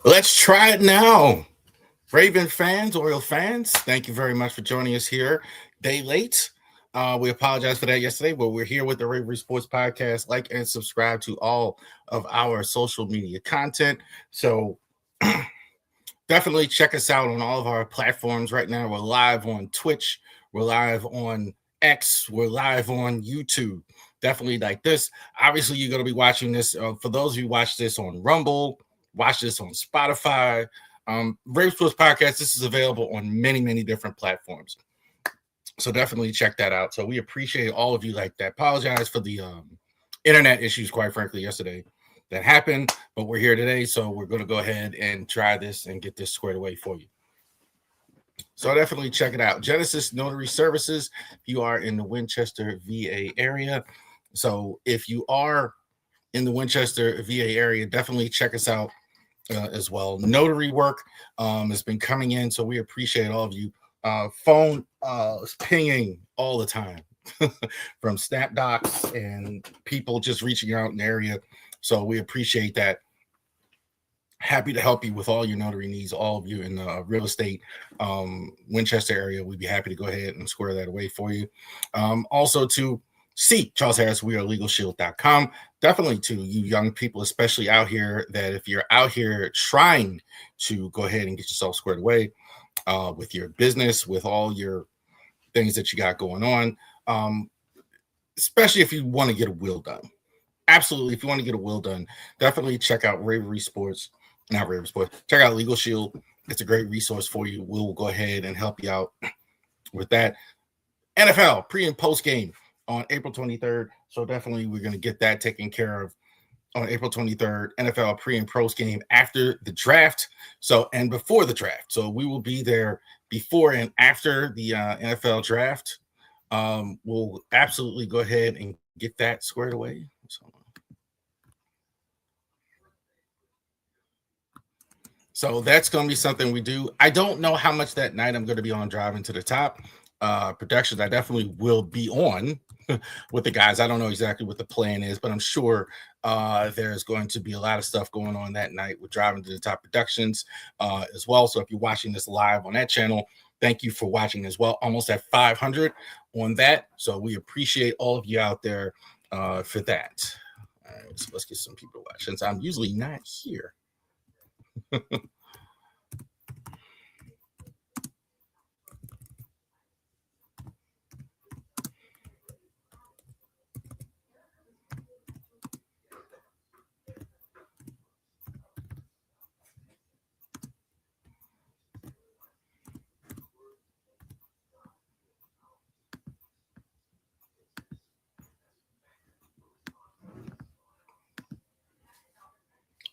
Let's try it now. Raven fans, Oriole fans, thank you very much for joining us here. Day late. We apologize for that yesterday, but we're here with the Raven Sports Podcast. Like and subscribe to all of our social media content. So definitely check us out on all of our platforms right now. We're live on Twitch. We're live on X. We're live on YouTube. Definitely like this. Obviously, you're going to be watching this. For those of you who watch this on Rumble, watch this on Spotify. Brave Sports Podcast, this is available on many, many different platforms. So definitely check that out. So we appreciate all of you like that. Apologize for the internet issues, quite frankly, yesterday that happened, but we're here today. So we're going to go ahead and try this and get this squared away for you. So definitely check it out. Genesis Notary Services, if you are in the Winchester, VA area. So if you are in the Winchester, VA area, definitely check us out as well. Notary work has been coming in, so we appreciate all of you. Phone is pinging all the time from Snap Docs and people just reaching out in the area. So we appreciate that. Happy to help you with all your notary needs, all of you in the real estate Winchester area. We'd be happy to go ahead and square that away for you. Also to see Charles Harris, we are LegalShield.com. Definitely to you young people, especially out here, that if you're out here trying to go ahead and get yourself squared away with your business, with all your things that you got going on, especially if you want to get a will done. Absolutely, if you want to get a will done, definitely check out Ravery Sports. Not Ravery Sports. Check out Legal Shield. It's a great resource for you. We'll go ahead and help you out with that. NFL pre and post game on April 23rd. So definitely we're going to get that taken care of on April 23rd. NFL pre and post game after the draft. So, and before the draft. So we will be there before and after the NFL draft. We'll absolutely go ahead and get that squared away. So that's going to be something we do. I don't know how much that night I'm going to be on Driving to the Top productions. I definitely will be on with the guys. I don't know exactly what the plan is, but I'm sure there's going to be a lot of stuff going on that night with Driving to the Top productions as well. So if you're watching this live on that channel, thank you for watching as well. Almost at 500 on that. So we appreciate all of you out there for that. All right, so let's get some people to watch since I'm usually not here.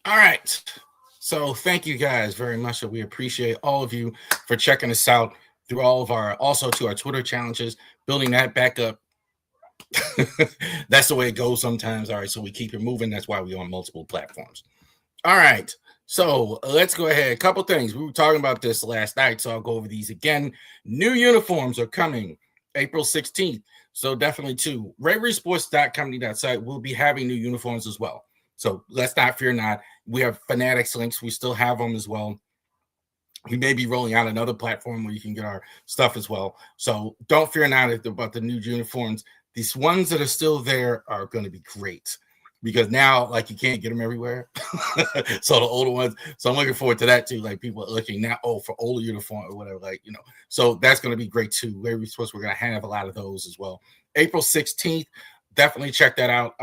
All right. So thank you guys very much. We appreciate all of you for checking us out through all of our, also to our Twitter challenges, building that back up. That's the way it goes sometimes. All right. So we keep it moving. That's why we're on multiple platforms. All right. So let's go ahead. A couple things. We were talking about this last night, so I'll go over these again. New uniforms are coming April 16th. So definitely too. RaverySports.company.site will be having new uniforms as well. So let's not fear not. We have Fanatics links. We still have them as well. We may be rolling out another platform where you can get our stuff as well. So don't fear not about the new uniforms. These ones that are still there are going to be great because now, like, you can't get them everywhere. So the older ones. So I'm looking forward to that too. Like, people are looking now, for older uniform or whatever. Like, so that's going to be great too. We're going to have a lot of those as well. April 16th. Definitely check that out.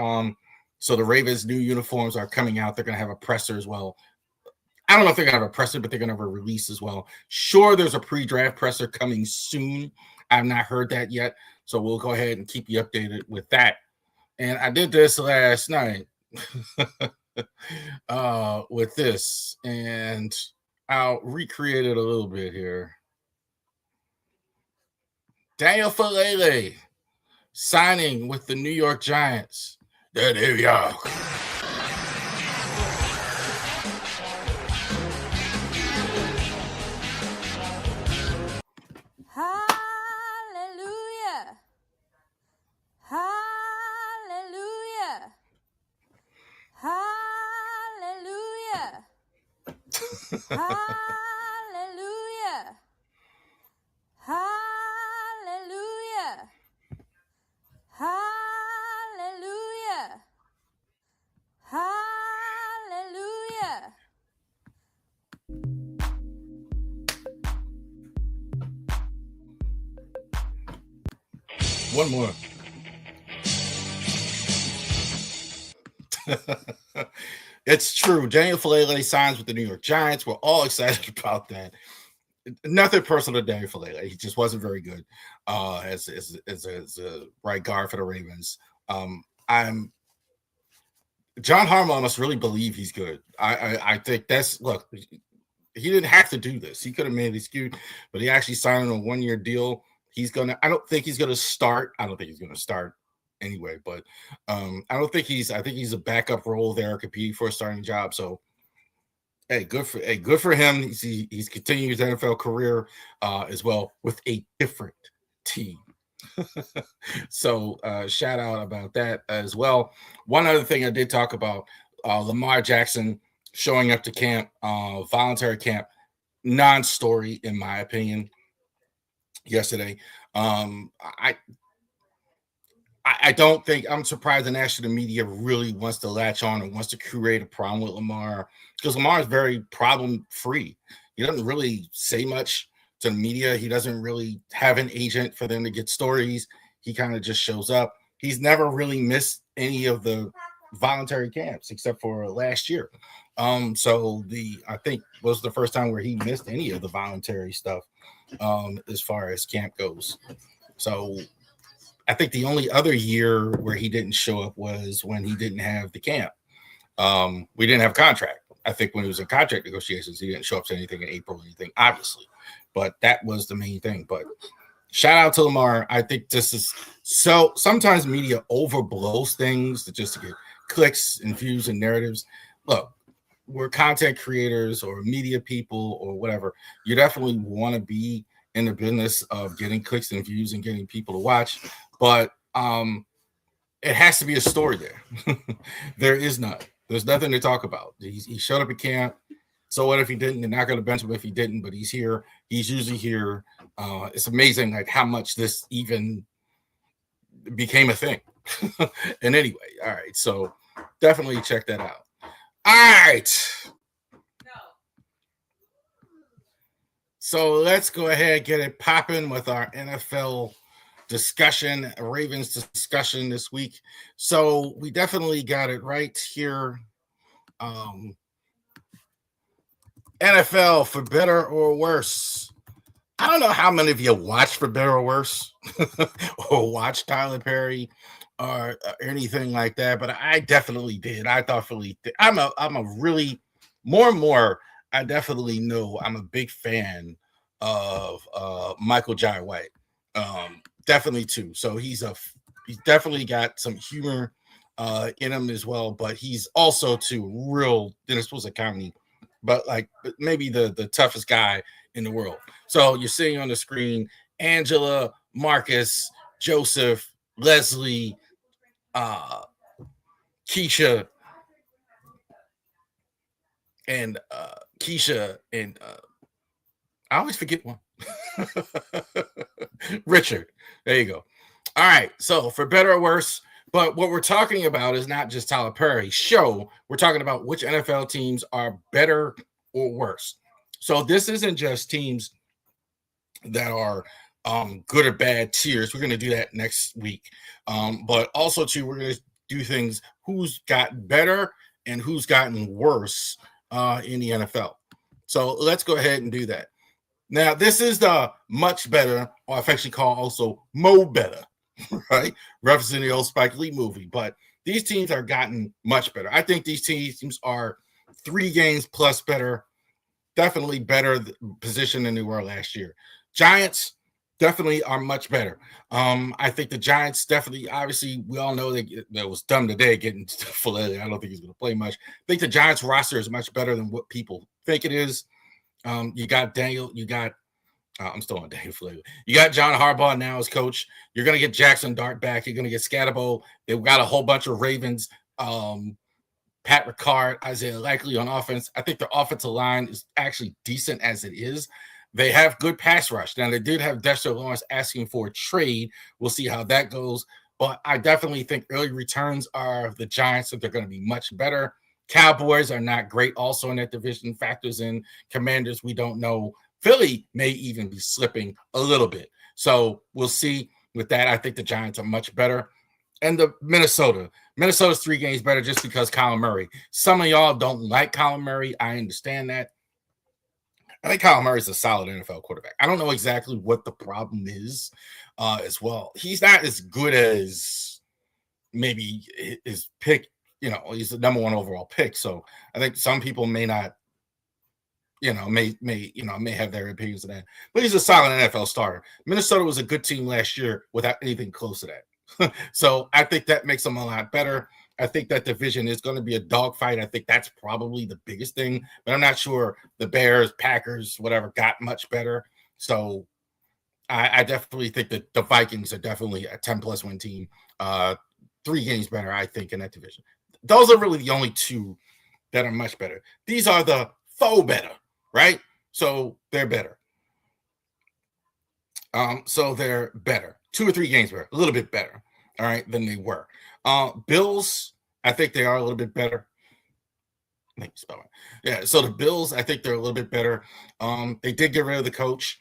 So the Ravens' new uniforms are coming out. They're going to have a presser as well. I don't know if they're going to have a presser, but they're going to have a release as well. Sure, there's a pre-draft presser coming soon. I've not heard that yet. So we'll go ahead and keep you updated with that. And I did this last night with this. And I'll recreate it a little bit here. Daniel Falele signing with the New York Giants. The New York. Hallelujah. Hallelujah. Hallelujah. Hallelujah. Hallelujah. Hallelujah. Hallelujah. One more. It's true. Daniel Falele signs with the New York Giants. We're all excited about that. Nothing personal to Daniel Falele. He just wasn't very good as a right guard for the Ravens. I'm John Harbaugh must really believe he's good. I think that's look. He didn't have to do this. He could have made this cute, but he actually signed a 1-year deal. He's gonna. I don't think he's gonna start. I don't think he's gonna start anyway. But I don't think he's. I think he's a backup role there, competing for a starting job. So good for him. He's continuing his NFL career as well with a different team. So shout out about that as well. One other thing I did talk about Lamar Jackson showing up to camp, voluntary camp, non-story in my opinion. Yesterday, I don't think I'm surprised the national media really wants to latch on and wants to create a problem with Lamar because Lamar is very problem free. He doesn't really say much to the media. He doesn't really have an agent for them to get stories. He kind of just shows up. He's never really missed any of the voluntary camps except for last year. So I think was the first time where he missed any of the voluntary stuff as far as camp goes. So I think the only other year where he didn't show up was when he didn't have the camp. We didn't have a contract. I think when it was in contract negotiations, he didn't show up to anything in April or anything, obviously. But that was the main thing. But shout out to Lamar. I think this is so sometimes media overblows things just to get clicks and views and narratives. Look, we're content creators or media people or whatever. You definitely want to be in the business of getting clicks and views and getting people to watch. But it has to be a story there. There is none. There's nothing to talk about. He showed up at camp. So what if he didn't? They're not going to bench him if he didn't, but he's here. He's usually here. It's amazing like how much this even became a thing. And anyway, all right. So definitely check that out. All right. So let's go ahead and get it popping with our NFL discussion, Ravens discussion this week. So we definitely got it right here. NFL for better or worse. I don't know how many of you watch For Better or Worse or watch Tyler Perry or anything like that, but I definitely did. I thoughtfully did. I'm a really more and more. I definitely know I'm a big fan of Michael Jai White. Definitely too. So he's definitely got some humor in him as well, but he's also too real. Dennis supposed to comedy, but like maybe the toughest guy in the world. So you're seeing on the screen Angela, Marcus, Joseph, Leslie, Keisha, and I always forget one. Richard. There you go. All right. So for better or worse, but what we're talking about is not just Tyler Perry's show. We're talking about which NFL teams are better or worse. So this isn't just teams that are good or bad tiers. We're going to do that next week. But also, too, we're going to do things who's gotten better and who's gotten worse in the NFL. So let's go ahead and do that. Now, this is the much better, or I actually call also Mo better, right? Referencing the old Spike Lee movie. But these teams are gotten much better. I think these teams are 3 games plus better, definitely better position than they were last year. Giants definitely are much better. I think the Giants definitely, obviously, we all know that was dumb today getting Falele. I don't think he's going to play much. I think the Giants roster is much better than what people think it is. You got Daniel, I'm still on Daniel Falele. You got John Harbaugh now as coach. You're going to get Jackson Dart back. You're going to get Scatterbo. They've got a whole bunch of Ravens Pat Ricard, Isaiah Likely on offense. I think their offensive line is actually decent as it is. They have good pass rush. Now, they did have Dexter Lawrence asking for a trade. We'll see how that goes. But I definitely think early returns are the Giants, that they're going to be much better. Cowboys are not great also in that division. Factors in Commanders, we don't know. Philly may even be slipping a little bit. So we'll see with that. I think the Giants are much better. And the Minnesota's 3 games better just because Kyler Murray. Some of y'all don't like Kyler Murray. I understand that. I think Kyler Murray is a solid NFL quarterback. I don't know exactly what the problem is as well. He's not as good as maybe his pick. He's the number 1 overall pick. So I think some people may not, may have their opinions of that. But he's a solid NFL starter. Minnesota was a good team last year without anything close to that. So I think that makes them a lot better. I think that division is going to be a dogfight. I think that's probably the biggest thing, but I'm not sure the Bears, Packers, whatever, got much better. So I definitely think that the Vikings are definitely a 10-plus win team. 3 games better, I think, in that division. Those are really the only 2 that are much better. These are the faux better, right? So they're better. So they're better. 2 or 3 games better, a little bit better, all right, than they were. Bills, I think they are a little bit better. Yeah, so the Bills, I think they're a little bit better. They did get rid of the coach.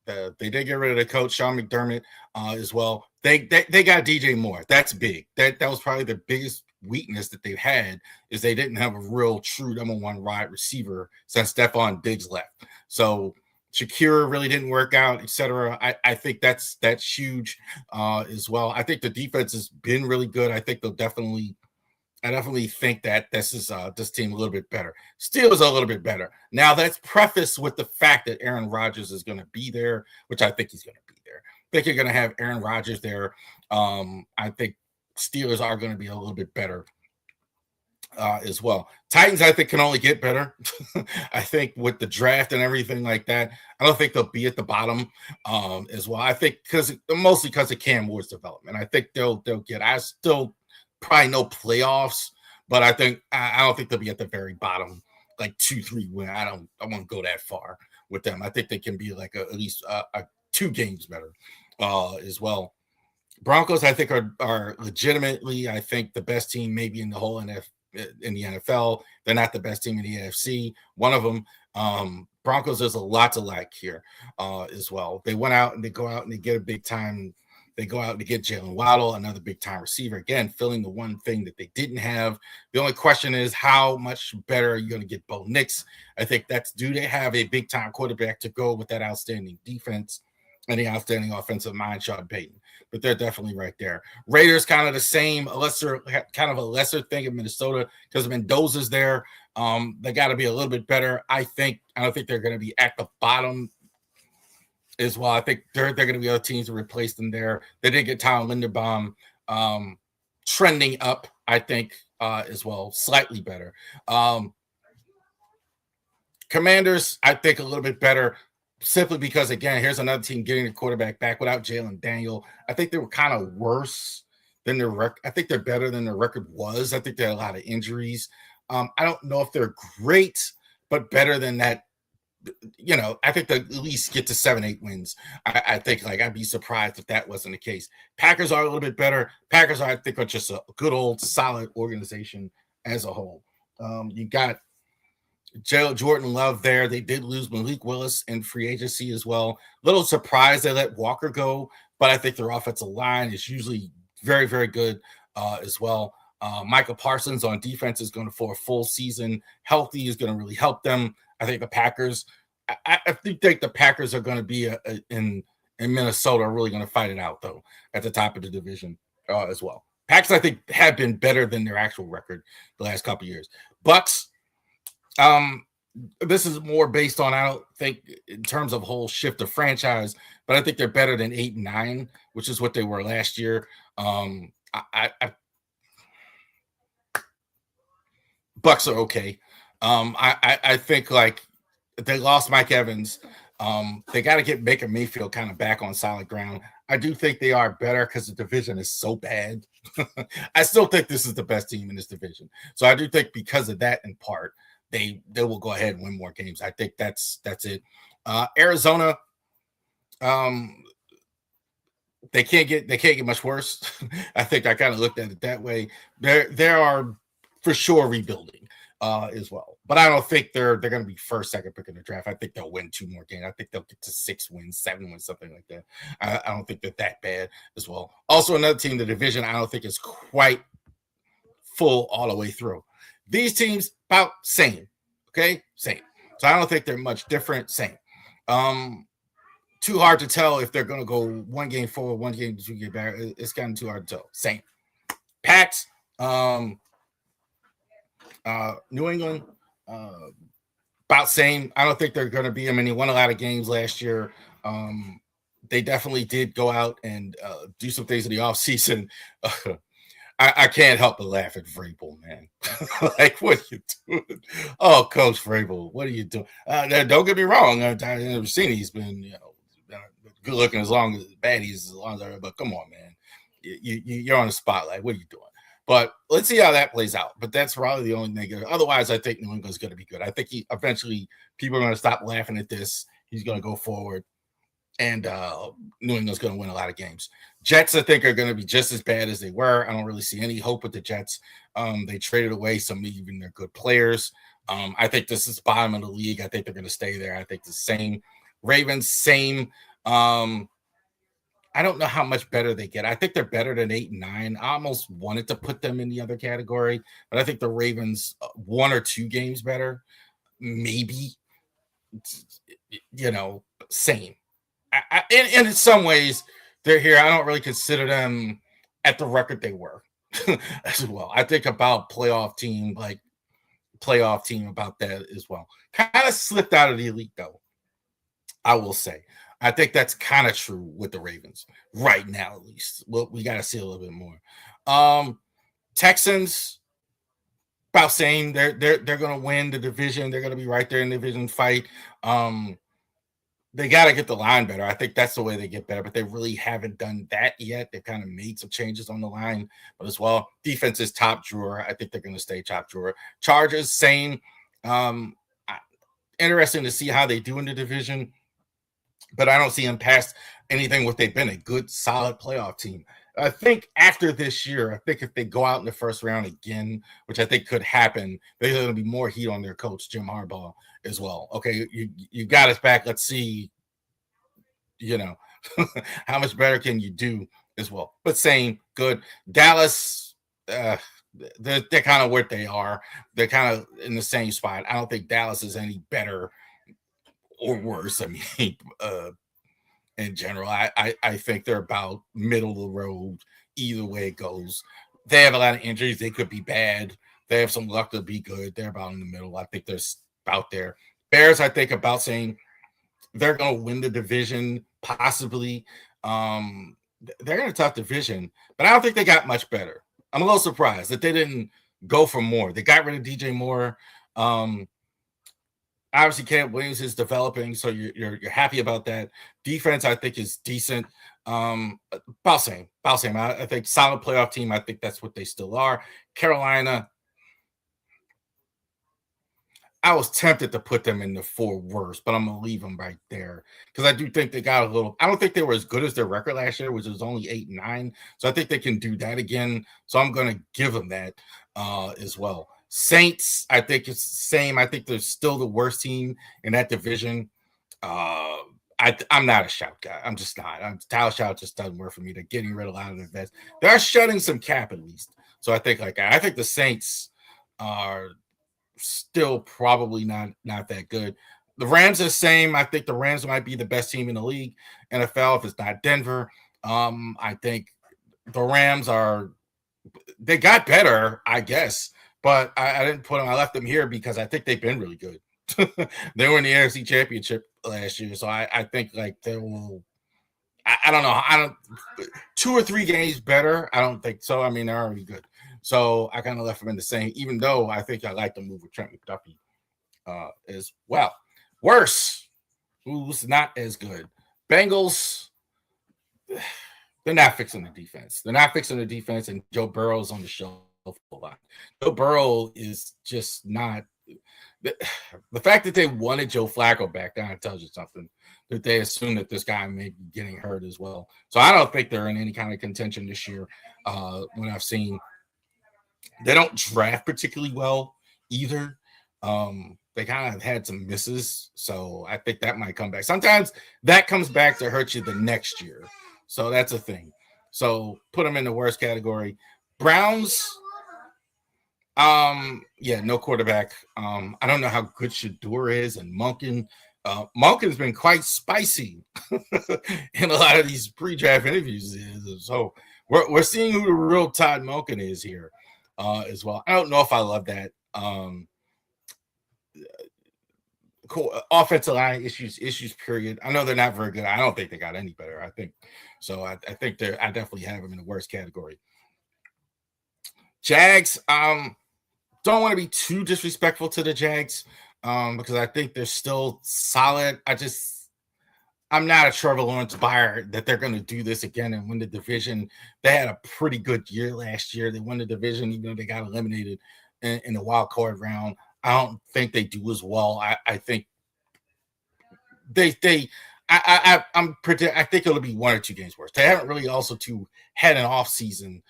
They did get rid of the coach, Sean McDermott, as well. They got DJ Moore. That's big. That was probably the biggest weakness that they've had, is they didn't have a real true number 1 wide receiver since Stephon Diggs left. So Shakira really didn't work out, etc. I think that's huge as well. I think the defense has been really good. I definitely think that this is this team a little bit better. Steelers a little bit better. Now that's prefaced with the fact that Aaron Rodgers is going to be there, which I think he's going to be there. I think you're going to have Aaron Rodgers there. I think Steelers are going to be a little bit better as well. Titans, I think, can only get better. I think with the draft and everything like that, I don't think they'll be at the bottom as well. I think mostly because of Cam Ward's development. I think they'll get. I still probably no playoffs, but I don't think they'll be at the very bottom, like 2-3 win. I won't go that far with them. I think they can be like at least 2 games better as well. Broncos, I think, are legitimately, I think, the best team maybe in the whole in the NFL. They're not the best team in the AFC. One of them, Broncos, there's a lot to like here as well. They went out and they go out and they get a big time. They go out to get Jalen Waddle, another big time receiver, again, filling the one thing that they didn't have. The only question is, how much better are you going to get Bo Nix? I think do they have a big time quarterback to go with that outstanding defense and the outstanding offensive mind, Sean Payton? But they're definitely right there. Raiders, kind of the same, a lesser thing in Minnesota because Mendoza's there. They got to be a little bit better. I don't think they're going to be at the bottom as well. I think they're going to be other teams to replace them there. They did get Tyler Linderbaum trending up, I think, as well, slightly better. Commanders, I think, a little bit better. Simply because, again, here's another team getting the quarterback back without Jalen Daniel. I think they were kind of worse than their record. I think they're better than their record was. I think they had a lot of injuries. I don't know if they're great, but better than that. I think they at least get to 7-8 wins. I think, I'd be surprised if that wasn't the case. Packers are a little bit better. Packers, I think, are just a good old solid organization as a whole. You got Jordan Love there. They did lose Malik Willis in free agency as well. Little surprised they let Walker go, but I think their offensive line is usually very, very good as well. Michael Parsons on defense is going for a full season. Healthy is going to really help them. I think the Packers, I think the Packers are going to be in Minnesota are really going to fight it out, though, at the top of the division as well. Packers, I think, have been better than their actual record the last couple of years. Bucks, this is more based on, I don't think, in terms of whole shift of franchise, but I think they're better than 8-9, which is what they were last year. Bucks are okay. I think they lost Mike Evans. They got to get Baker Mayfield kind of back on solid ground. I do think they are better because the division is so bad. I still think this is the best team in this division. So I do think because of that, in part, they will go ahead and win more games. I think that's it. Arizona, they can't get much worse. I think I kind of looked at it that way. There are for sure rebuilding as well, but I don't think they're going to be first, second pick in the draft. I think they'll win 2 more games. I think they'll get to 6 wins, 7 wins, something like that. I don't think they're that bad as well. Also, another team in the division I don't think is quite full all the way through. These teams about same, okay, same. So I don't think they're much different. Same. Too hard to tell if they're going to go 1 game forward, 1 game 2 game back. It's kind of too hard to tell. Same. Pats, New England, about same. I don't think they're going to beat them. And he won a lot of games last year. They definitely did go out and do some things in the offseason. I can't help but laugh at Vrabel, man. Like, what are you doing? Oh, Coach Vrabel, what are you doing? Don't get me wrong. I've seen he's been, good looking as long as baddies, as long as but come on, man. You're on the spotlight. What are you doing? But let's see how that plays out. But that's probably the only negative. Otherwise, I think New England's going to be good. I think eventually people are going to stop laughing at this. He's going to go forward. And New England's going to win a lot of games. Jets, I think, are going to be just as bad as they were. I don't really see any hope with the Jets. They traded away some even their good players. I think this is bottom of the league. I think they're going to stay there. I think the same. Ravens, same. I don't know how much better they get. I think they're better than 8 and 9. I almost wanted to put them in the other category, but I think the Ravens 1 or 2 games better, maybe. Same. And in some ways, they're here. I don't really consider them at the record they were as well. I think about playoff team about that as well. Kind of slipped out of the elite, though, I will say. I think that's kind of true with the Ravens right now, at least. Well, we got to see a little bit more. Texans, about same. They're going to win the division. They're going to be right there in the division fight. They got to get the line better. I think that's the way they get better, but they really haven't done that yet. They've kind of made some changes on the line, but as well, defense is top drawer. I think they're going to stay top drawer. Chargers, same. Interesting to see how they do in the division, but I don't see them past anything what they've been, a good, solid playoff team. I think after this year, I think if they go out in the first round again, which I think could happen, there's going to be more heat on their coach, Jim Harbaugh, as well. Okay, you got us back. Let's see, how much better can you do as well. But same, good. Dallas, they're kind of where they are. They're kind of in the same spot. I don't think Dallas is any better or worse. I mean, in general, I think they're about middle of the road. Either way it goes. They have a lot of injuries. They could be bad. They have some luck to be good. They're about in the middle. I think they're about there. Bears, I think about saying they're going to win the division, possibly. They're in a tough division, but I don't think they got much better. I'm a little surprised that they didn't go for more. They got rid of DJ Moore. Obviously, Caleb Williams is developing, so you're happy about that. Defense, I think, is decent. About same. I think solid playoff team. I think that's what they still are. Carolina, I was tempted to put them in the 4 worst, but I'm going to leave them right there because I do think they got a little. I don't think they were as good as their record last year, which was only 8 and 9. So I think they can do that again. So I'm going to give them that as well. Saints, I think it's the same. I think they're still the worst team in that division. I'm not a Shout guy. I'm just not. Tyler Shout just doesn't work for me. They're getting rid of a lot of their vets. They're shutting some cap at least. So I think I think the Saints are still probably not that good. The Rams are the same. I think the Rams might be the best team in the league, NFL, if it's not Denver. I think the Rams they got better, I guess, but I didn't put them. I left them here because I think they've been really good. They were in the NFC Championship last year, so I think they will. I don't know. I don't 2 or 3 games better. I don't think so. I mean, they're already good. So I kind of left them in the same, even though I think I like to move with Trent McDuffie as well. Worse. who's not as good. Bengals, they're not fixing the defense. They're not fixing the defense, and Joe Burrow's on the shelf a lot. Joe Burrow is just not. The fact that they wanted Joe Flacco back kind of tells you something. That they assume that this guy may be getting hurt as well. So I don't think they're in any kind of contention this year. When I've seen, they don't draft particularly well either. They kind of had some misses, so I think that might come back. Sometimes that comes back to hurt you the next year. So that's a thing. So put them in the worst category. Browns, yeah, no quarterback. I don't know how good Shador is, and Monken. Monken's been quite spicy in a lot of these pre-draft interviews. So we're seeing who the real Todd Monken is here as well. I don't know if I love that. Cool. Offensive line issues. Period. I know they're not very good. I don't think they got any better. I think so. I think they're. I definitely have them in the worst category. Jags. Don't want to be too disrespectful to the Jags because I think they're still solid. I'm not a Trevor Lawrence buyer that they're going to do this again and win the division. They had a pretty good year last year. They won the division even though they got eliminated in the wild card round. I don't think they do as well. I think I think it'll be 1 or 2 games worse. They haven't really also had an off season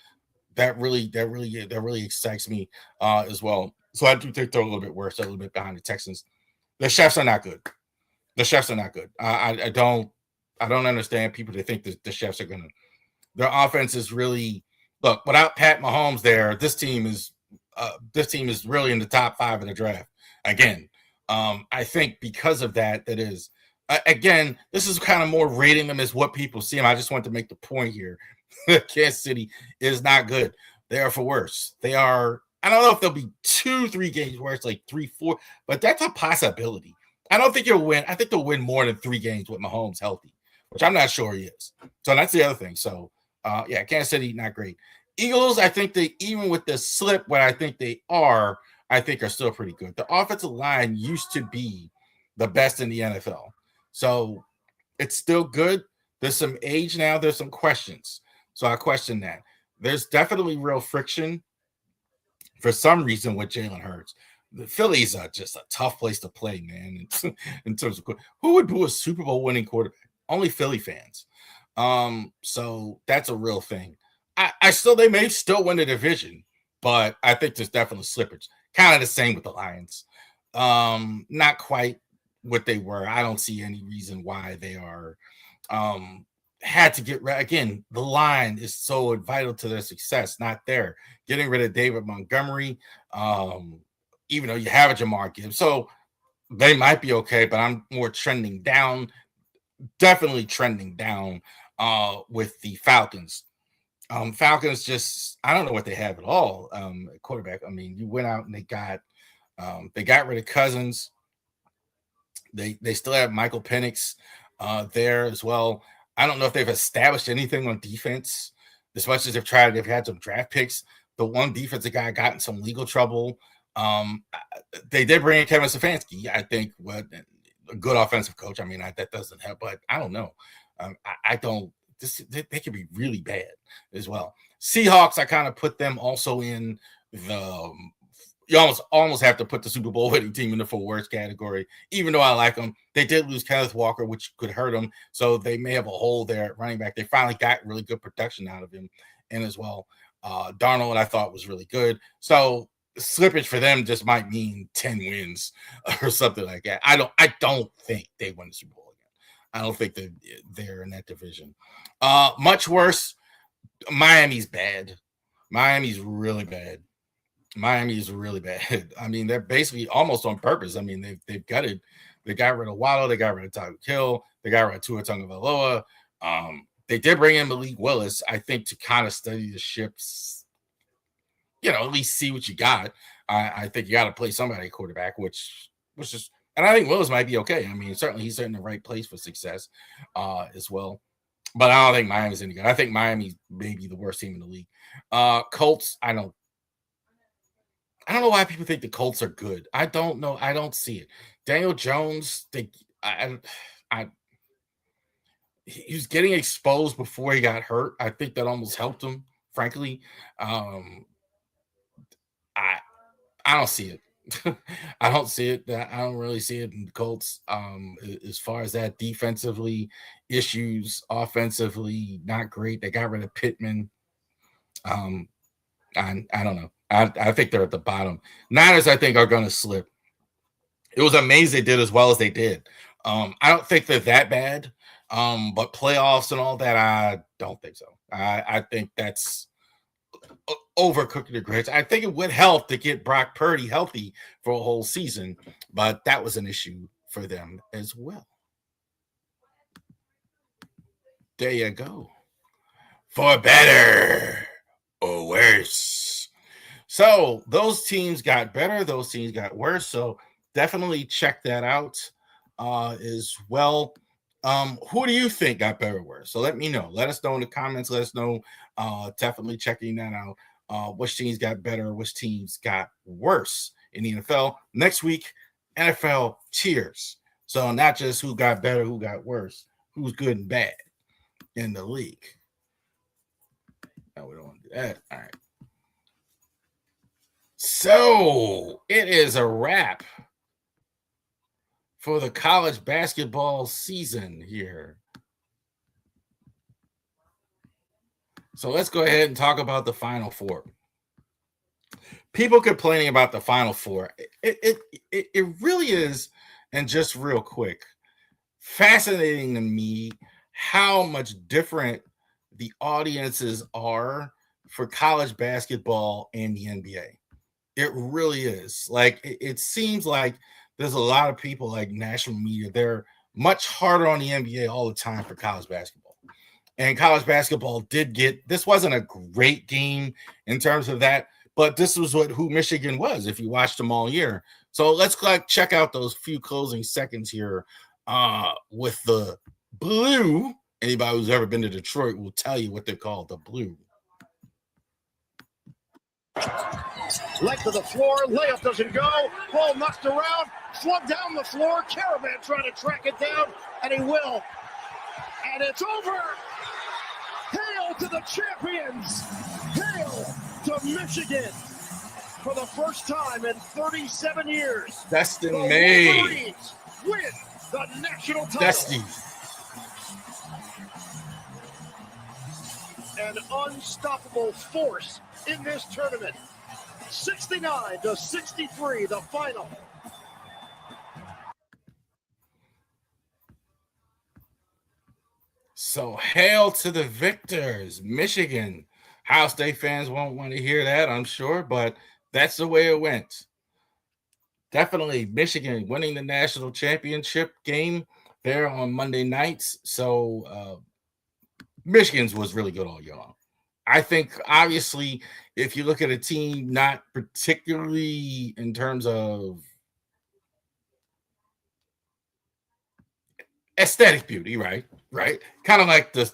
that really excites me as well. So I do think they're a little bit worse, a little bit behind the Texans. The Chefs are not good. I don't understand people that think that the Chefs are gonna. Their offense is really look without Pat Mahomes there. This team is really in the top 5 of the draft again. I think because of that is again, this is kind of more rating them as what people see them. I just want to make the point here. Kansas City is not good. They are for worse. They are. I don't know if they'll be 2-3 games worse, like 3-4, but that's a possibility. I don't think you'll win. I think they'll win more than 3 games with Mahomes healthy, which I'm not sure he is. So that's the other thing. So yeah, Kansas City not great. Eagles, I think they even with the slip, what I think they are, I think are still pretty good. The offensive line used to be the best in the NFL, so it's still good. There's some age now. There's some questions. So I question that. There's definitely real friction for some reason with Jalen Hurts. The Phillies are just a tough place to play, man. In terms of who would do a Super Bowl winning quarterback? Only Philly fans. So that's a real thing. They may still win the division, but I think there's definitely slippage. Kind of the same with the Lions. Not quite what they were. I don't see any reason why they are had to get again. The line is so vital to their success. Not there. Getting rid of David Montgomery, even though you have a Jamar Gibbs, so they might be okay. But I'm more trending down. Definitely trending down with the Falcons. Falcons just I don't know what they have at all. Quarterback. I mean, you went out and they got rid of Cousins. They still have Michael Penix there as well. I don't know if they've established anything on defense as much as they've had some draft picks. The one defensive guy got in some legal trouble. They did bring in Kevin Stefanski. I think what a good offensive coach. I mean, that doesn't help, but I don't know. I don't. They could be really bad as well. Seahawks, I kind of put them also in the. You almost have to put the Super Bowl winning team in the for worst category, even though I like them. They did lose Kenneth Walker, which could hurt them. So they may have a hole there at running back. They finally got really good production out of him. And as well, Darnold, I thought was really good. So slippage for them just might mean 10 wins or something like that. I don't think they win the Super Bowl again. I don't think they're in that division. Much worse, Miami's bad. Miami's really bad. Miami is really bad. I mean, they're basically almost on purpose. I mean, they've gutted. They got rid of Waddle. They got rid of Tyreek Hill. They got rid of Tua Tagovailoa. They did bring in Malik Willis, I think, to kind of study the ships. At least see what you got. I think you got to play somebody quarterback, which is, and I think Willis might be okay. I mean, certainly he's in the right place for success as well. But I don't think Miami's any good. I think Miami's maybe the worst team in the league. Colts, I don't know why people think the Colts are good. I don't know. I don't see it. Daniel Jones, he was getting exposed before he got hurt. I think that almost helped him, frankly. I I don't see it. I don't see it. I don't really see it in the Colts. As far as that defensively issues, offensively not great. They got rid of Pittman. Um, I don't know. I think they're at the bottom. Niners, I think, are going to slip. It was amazing they did as well as they did. I don't think they're that bad. But playoffs and all that, I don't think so. I think that's overcooking the grits. I think it would help to get Brock Purdy healthy for a whole season, but that was an issue for them as well. There you go. For better or worse. So those teams got better, those teams got worse. So definitely check that out as well. Who do you think got better or worse? So let me know. Let us know in the comments. Let us know. Definitely checking that out. Which teams got better, which teams got worse in the NFL. Next week, NFL tiers. So not just who got better, who got worse, who's good and bad in the league. No, we don't want to do that. All right. So it is a wrap for the college basketball season here. So let's go ahead and talk about the Final Four. People complaining about the Final Four. It really is, and just real quick, fascinating to me how much different the audiences are for college basketball and the NBA. It really is. Like, it seems like there's a lot of people, like national media, they're much harder on the NBA all the time for college basketball. And college basketball this wasn't a great game in terms of that, but this was who Michigan was if you watched them all year. So let's check out those few closing seconds here with the Blue. Anybody who's ever been to Detroit will tell you what they're called, the Blue. Length of the floor, layup doesn't go, ball knocked around, flung down the floor, Caravan trying to track it down, and he will. And it's over! Hail to the champions! Hail to Michigan! For the first time in 37 years, Destin the May Wolverines win the national title. Dusty. An unstoppable force in this tournament. 69-63, the final. So hail to the victors, Michigan. Ohio State fans won't want to hear that, I'm sure, but that's the way it went. Definitely Michigan winning the national championship game there on Monday nights. So Michigan's was really good all year long. I think, obviously, if you look at a team not particularly in terms of aesthetic beauty, right? Kind of like the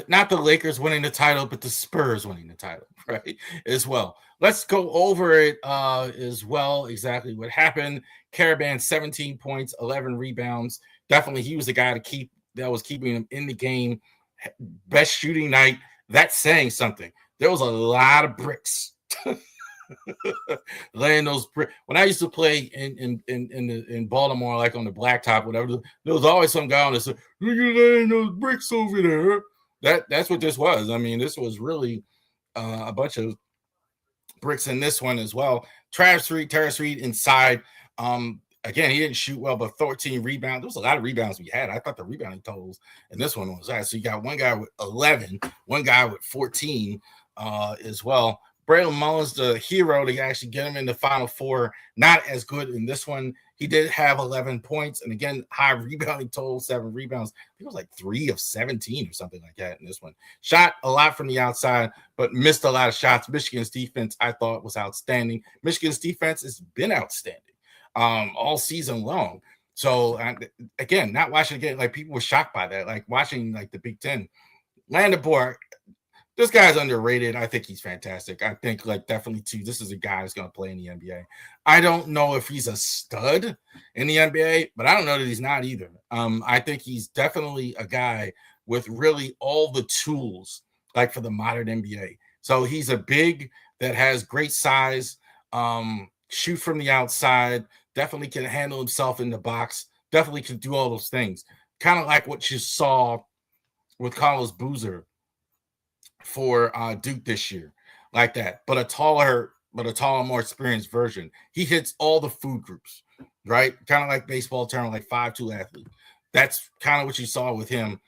not the Lakers winning the title, but the Spurs winning the title, right? As well. Let's go over it as well, exactly what happened. Caravan, 17 points, 11 rebounds. Definitely he was the guy that was keeping him in the game. Best shooting night. That's saying something. There was a lot of bricks. Laying those bricks. When I used to play in Baltimore, like on the blacktop, whatever, there was always some guy on the side, you laying those bricks over there. That's what this was. I mean, this was really a bunch of bricks in this one as well. Terrace Reed inside. Again, he didn't shoot well, but 13 rebounds. There was a lot of rebounds we had. I thought the rebounding totals in this one was high. So you got one guy with 11, one guy with 14 as well. Braylon Mullins, the hero, to actually get him in the Final Four. Not as good in this one. He did have 11 points. And again, high rebounding total, 7 rebounds. I think it was like 3 of 17 or something like that in this one. Shot a lot from the outside, but missed a lot of shots. Michigan's defense, I thought, was outstanding. Michigan's defense has been outstanding all season long. So, again, not watching again, like people were shocked by that. Like watching like the Big Ten. Landabor, This guy's underrated. I think he's fantastic. I think like definitely too. This is a guy that's going to play in the NBA. I don't know if he's a stud in the NBA, but I don't know that he's not either. I think he's definitely a guy with really all the tools like for the modern NBA. So he's a big that has great size, shoot from the outside, definitely can handle himself in the box, definitely can do all those things. Kind of like what you saw with Carlos Boozer for Duke this year, like that. But a taller, more experienced version. He hits all the food groups, right? Kind of like baseball term, like 5'2" athlete. That's kind of what you saw with him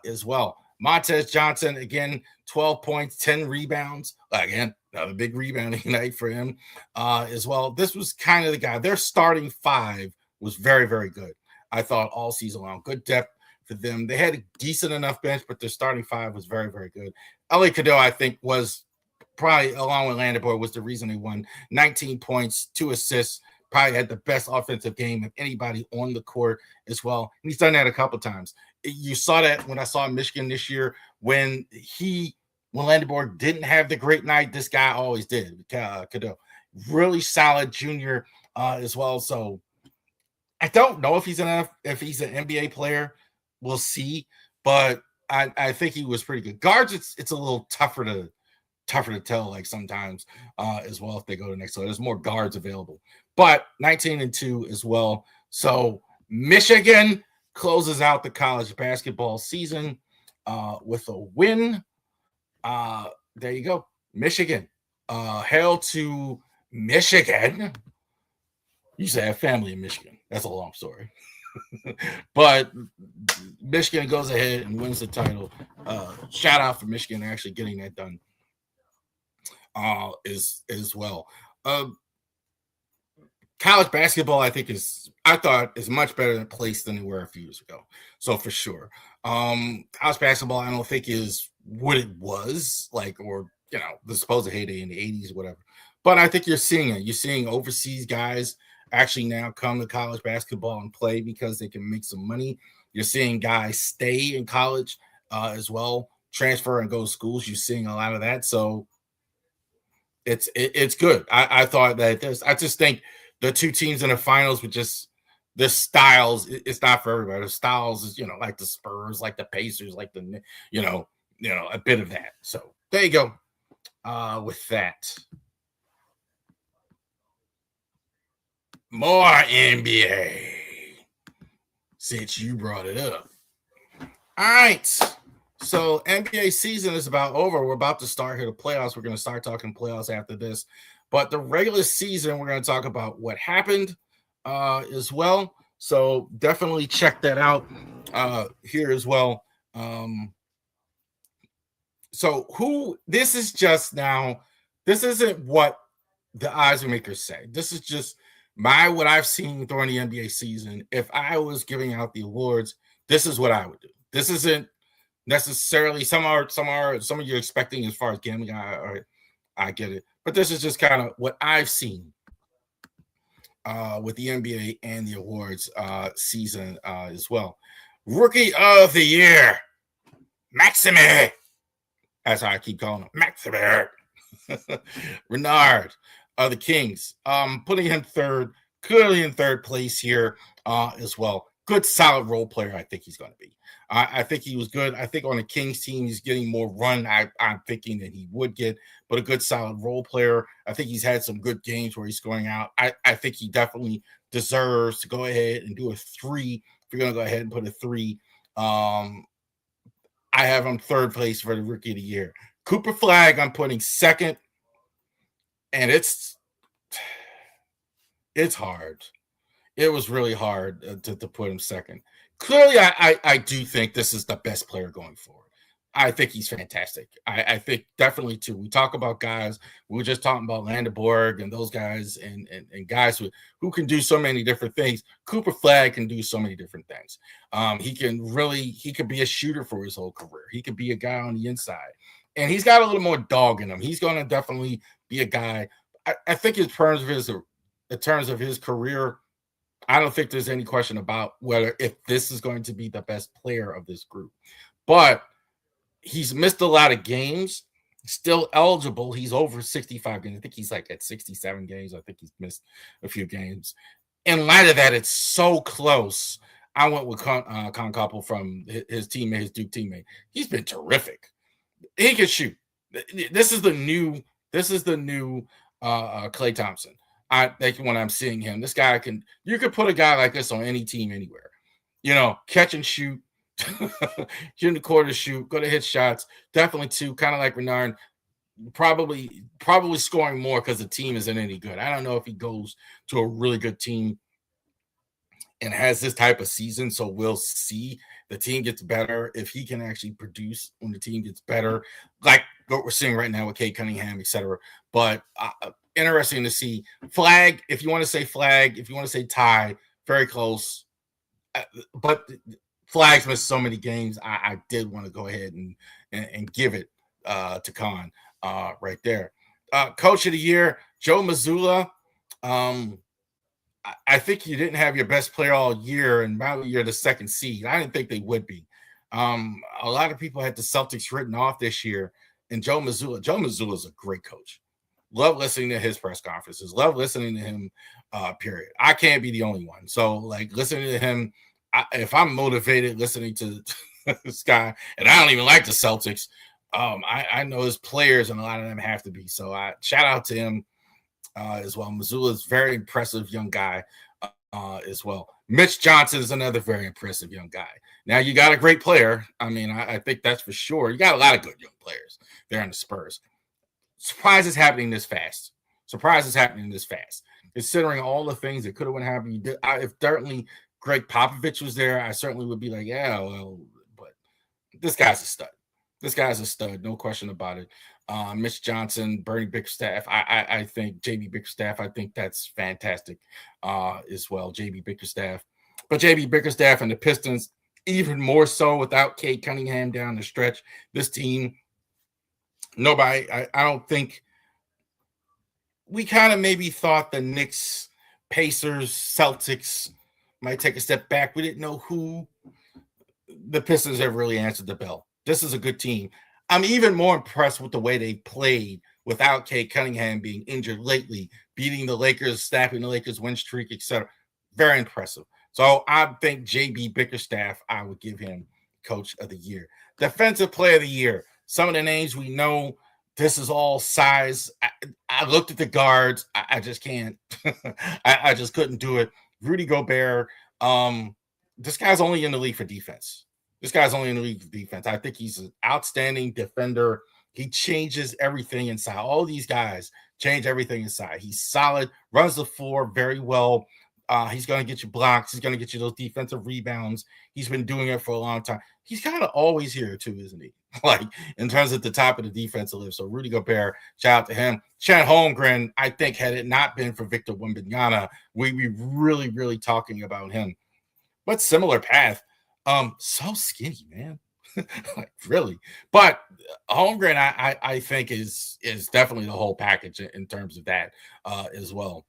as well. Montez Johnson, again, 12 points, 10 rebounds. Again, another big rebounding night for him as well. This was kind of the guy. Their starting five was very, very good. I thought all season long. Good depth for them. They had a decent enough bench, but their starting five was very, very good. Ellie Cadeau, I think, was probably, along with Landeboy, was the reason he won. 19 points, 2 assists, probably had the best offensive game of anybody on the court as well. And he's done that a couple times. You saw that when I saw Michigan this year, when Landeboy didn't have the great night, this guy always did. Cadeau, really solid junior as well. So I don't know if he's an NBA player. We'll see, but I think he was pretty good. Guards, it's a little tougher to tell, like sometimes as well if they go to next level. There's more guards available, but 19-2 as well. So Michigan closes out the college basketball season with a win. There you go, Michigan. Hail to Michigan. You used to have family in Michigan. That's a long story. But Michigan goes ahead and wins the title. Shout out for Michigan actually getting that done as well. College basketball, I thought is much better than place than they were a few years ago. So for sure. College basketball, I don't think is what it was like, or the supposed heyday in the 80s, whatever. But I think you're seeing it. You're seeing overseas guys actually now come to college basketball and play because they can make some money. You're seeing guys stay in college as well, transfer and go to schools. You're seeing a lot of that. So it's good. I thought that I just think the two teams in the finals with just the styles, it's not for everybody. The styles is, like the Spurs, like the Pacers, like the, a bit of that. So there you go with that. More NBA, since you brought it up. All right. So NBA season is about over. We're about to start here the playoffs. We're going to start talking playoffs after this. But the regular season, we're going to talk about what happened as well. So definitely check that out here as well. So this is just now, this isn't what the odds makers say. This is just what I've seen during the NBA season. If I was giving out the awards, this is what I would do. This isn't necessarily some of you're expecting as far as gambling. I get it, but this is just kind of what I've seen with the NBA and the awards season as well. Rookie of the year, Maxime. That's how I keep calling him, Maxime. Renard of the Kings, putting him clearly in third place here as well. Good, solid role player. I think he's going to be. I think he was good. I think on the Kings team, he's getting more run. I'm thinking that he would get, but a good, solid role player. I think he's had some good games where he's going out. I think he definitely deserves to go ahead and do a 3. If you're going to go ahead and put a 3, I have him third place for the Rookie of the Year. Cooper Flag, I'm putting second. And it's hard. It was really hard to put him second. Clearly, I do think this is the best player going forward. I think he's fantastic. I think definitely, too. We talk about guys. We were just talking about Landeborg and those guys and guys who can do so many different things. Cooper Flag can do so many different things. He could be a shooter for his whole career. He could be a guy on the inside. And he's got a little more dog in him. He's going to definitely be a guy. I think in terms of his career, I don't think there's any question about if this is going to be the best player of this group. But He's missed a lot of games. Still eligible. He's over 65 games. I think he's like at 67 games. I think he's missed a few games. In light of that, it's so close. I went with Con Couple from his teammate, his Duke teammate. He's been terrific. He can shoot. This is the new Klay Thompson. I think when I'm seeing him, this guy you could put a guy like this on any team anywhere. Catch and shoot. Shoot in the quarter, shoot, go to hit shots. Definitely two, kind of like Renard. Probably scoring more because the team isn't any good. I don't know if he goes to a really good team and has this type of season. So we'll see. The team gets better if he can actually produce when the team gets better, like what we're seeing right now with Cade Cunningham, etc. But interesting to see. Flag, if you want to say flag, if you want to say tie, very close. But Flags missed so many games. I did want to go ahead and give it to Khan right there. Coach of the year, Joe Mazzulla. I think you didn't have your best player all year, and probably you're the second seed. I didn't think they would be. A lot of people had the Celtics written off this year, and Joe Mazzulla is a great coach. Love listening to his press conferences. Love listening to him, period. I can't be the only one. So, listening to him, if I'm motivated listening to this guy, and I don't even like the Celtics, I know his players, and a lot of them have to be. So shout out to him as well. Mazzulla is very impressive young guy as well. Mitch Johnson is another very impressive young guy. Now you got a great player. I mean, I think that's for sure. You got a lot of good young players there in the Spurs. Surprise is happening this fast. Considering all the things that could have happened. If certainly Greg Popovich was there, I certainly would be like, yeah, well, but this guy's a stud. No question about it. Mitch Johnson, Bernie Bickerstaff. I think JB Bickerstaff, I think that's fantastic as well. JB Bickerstaff. But JB Bickerstaff and the Pistons, even more so without Cade Cunningham down the stretch. This team, nobody, I don't think we kind of maybe thought the Knicks, Pacers, Celtics might take a step back. We didn't know who the Pistons have really answered the bell. This is a good team. I'm even more impressed with the way they played without Cade Cunningham being injured lately, beating the Lakers, snapping the Lakers win streak, etc. Very impressive. So I think JB Bickerstaff, I would give him Coach of the Year. Defensive Player of the Year. Some of the names we know. This is all size. I looked at the guards. I just can't. I just couldn't do it. Rudy Gobert. This guy's only in the league for defense. I think he's an outstanding defender. He changes everything inside. All these guys change everything inside. He's solid, runs the floor very well. He's going to get you blocks. He's going to get you those defensive rebounds. He's been doing it for a long time. He's kind of always here too, isn't he? In terms of the top of the defensive list. So Rudy Gobert, shout out to him. Chet Holmgren, I think had it not been for Victor Wembanyama, we'd be really, really talking about him. But similar path. So skinny, man. Really. But Holmgren, I think is definitely the whole package in terms of that as well.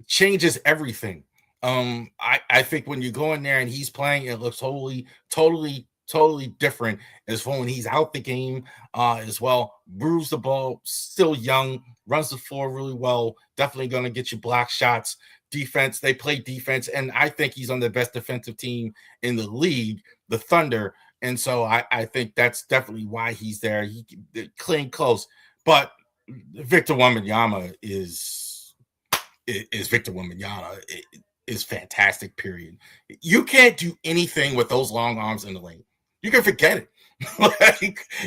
Changes everything. I think when you go in there and he's playing, it looks totally different as for when he's out the game as well. Moves the ball, still young, runs the floor really well. Definitely going to get you block shots. Defense, they play defense, and I think he's on the best defensive team in the league, the Thunder. And so I think that's definitely why he's there. He clean close, but Victor Wembanyama is Victor Wembanyama is fantastic. Period. You can't do anything with those long arms in the lane. You can forget it.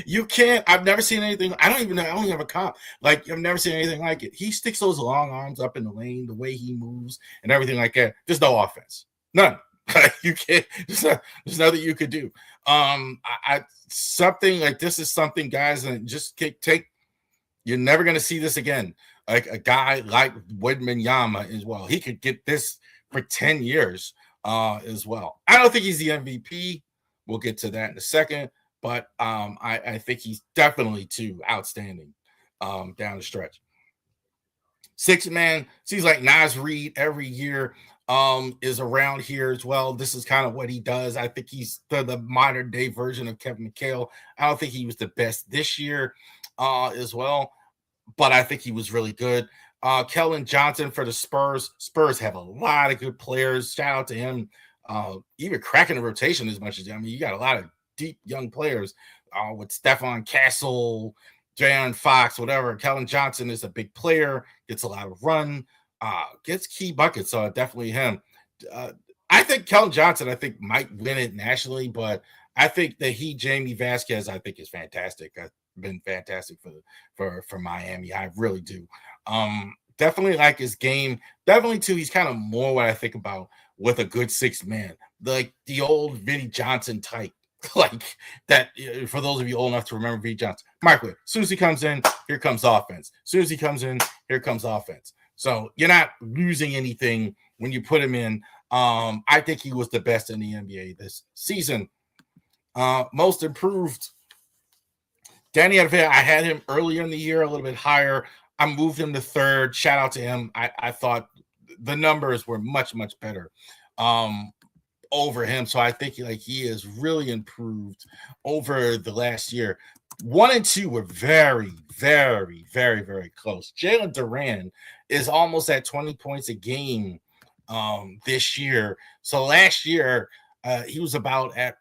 You can't. I've never seen anything. I don't have a comp. I've never seen anything like it. He sticks those long arms up in the lane, the way he moves and everything like that. There's no offense. None. You can't. There's nothing you could do. Something like this is something, guys, and just take. You're never gonna see this again. Like a guy like Wembanyama as well. He could get this for 10 years as well. I don't think he's the MVP. We'll get to that in a second. But I think he's definitely too outstanding down the stretch. Six man seems like Nas Reed every year. is around here as well. This is kind of what he does. I think he's the modern day version of Kevin McHale. I don't think he was the best this year as well, but I think he was really good. Kellen Johnson for the Spurs. Spurs have a lot of good players. Shout out to him. Even cracking the rotation as much as, I mean, you got a lot of deep young players with Stephon Castle, Jaron Fox, whatever. Kellen Johnson is a big player, gets a lot of run, gets key buckets. So definitely him. I think Kellen Johnson, might win it nationally, but I think that Jamie Vasquez, I think is fantastic. Been fantastic for Miami. I really do. Definitely like his game. Definitely too, he's kind of more what I think about with a good sixth man, like the old Vinnie Johnson type. Like that, for those of you old enough to remember Vinnie Johnson. Microwave. As soon as he comes in, here comes offense. As soon as he comes in, here comes offense. So you're not losing anything when you put him in. I think he was the best in the NBA this season. Most improved. Danny Advia, I had him earlier in the year, a little bit higher. I moved him to third. Shout out to him. I thought the numbers were much, much better over him. So I think he has really improved over the last year. 1 and 2 were very, very, very, very close. Jalen Duran is almost at 20 points a game this year. So last year, he was about at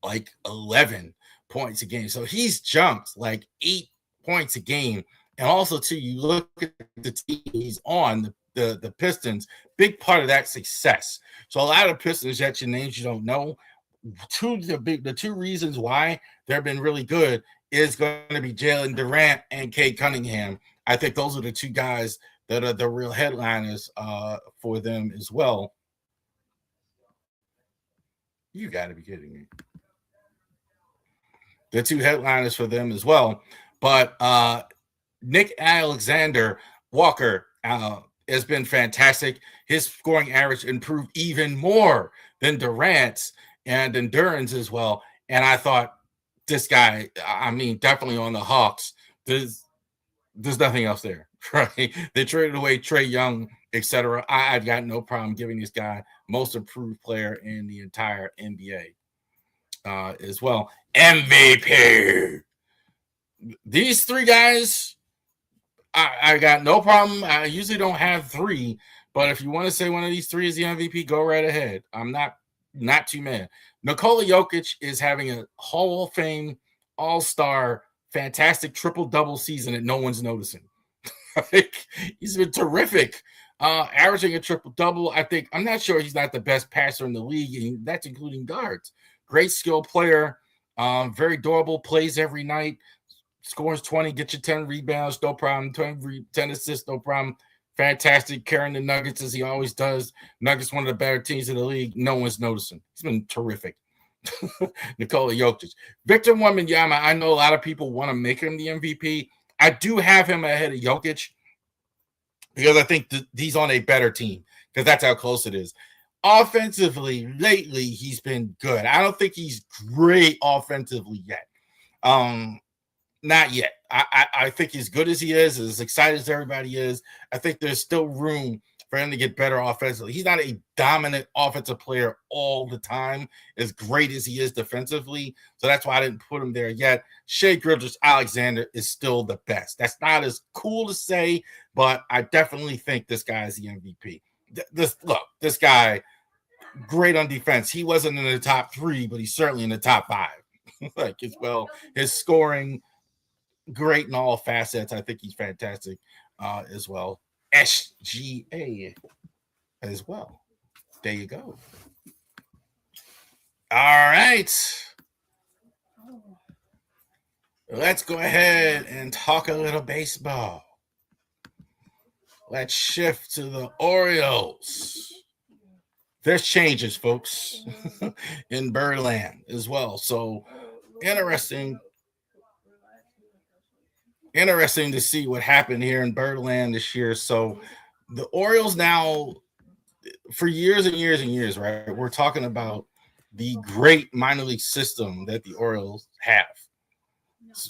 like 11 points a game. So he's jumped like 8 points a game. And also, too, you look at the team he's on, the Pistons, big part of that success. So a lot of Pistons that your names you don't know, the two reasons why they've been really good is going to be Jalen Durant and Cade Cunningham. I think those are the two guys that are the real headliners for them as well. You got to be kidding me. The two headliners for them as well. But Nick Alexander Walker has been fantastic. His scoring average improved even more than Durant's and then Duran's as well. And I thought this guy, I mean, definitely on the Hawks, there's nothing else there, right? They traded away Trae Young, etc. I've got no problem giving this guy most improved player in the entire NBA as well. MVP. These three guys, I got no problem. I usually don't have three, but if you want to say one of these three is the MVP, go right ahead. I'm not too mad. Nikola Jokic is having a Hall of Fame All-Star fantastic triple-double season that no one's noticing. He's been terrific, averaging a triple-double. I'm not sure he's not the best passer in the league, and that's including guards. Great skill player, very durable, plays every night, scores 20, get you 10 rebounds, no problem, 10 assists, no problem. Fantastic, carrying the Nuggets as he always does. Nuggets, one of the better teams in the league. No one's noticing. He's been terrific. Nikola Jokic. Victor Wembanyama, I know a lot of people want to make him the MVP. I do have him ahead of Jokic because I think he's on a better team because that's how close it is. Offensively, lately, he's been good. I don't think he's great offensively yet. Not yet. I think as good as he is, as excited as everybody is, I think there's still room for him to get better offensively. He's not a dominant offensive player all the time, as great as he is defensively. So that's why I didn't put him there yet. Shai Gilgeous-Alexander is still the best. That's not as cool to say, but I definitely think this guy is the MVP. This guy, great on defense. He wasn't in the top 3, but he's certainly in the top 5. As well, his scoring, great in all facets. I think he's fantastic as well. SGA as well. There you go. All right. Let's go ahead and talk a little baseball. Let's shift to the Orioles. There's changes, folks, in Birdland as well. So interesting to see what happened here in Birdland this year. So the Orioles now, for years and years and years, right, we're talking about the great minor league system that the Orioles have,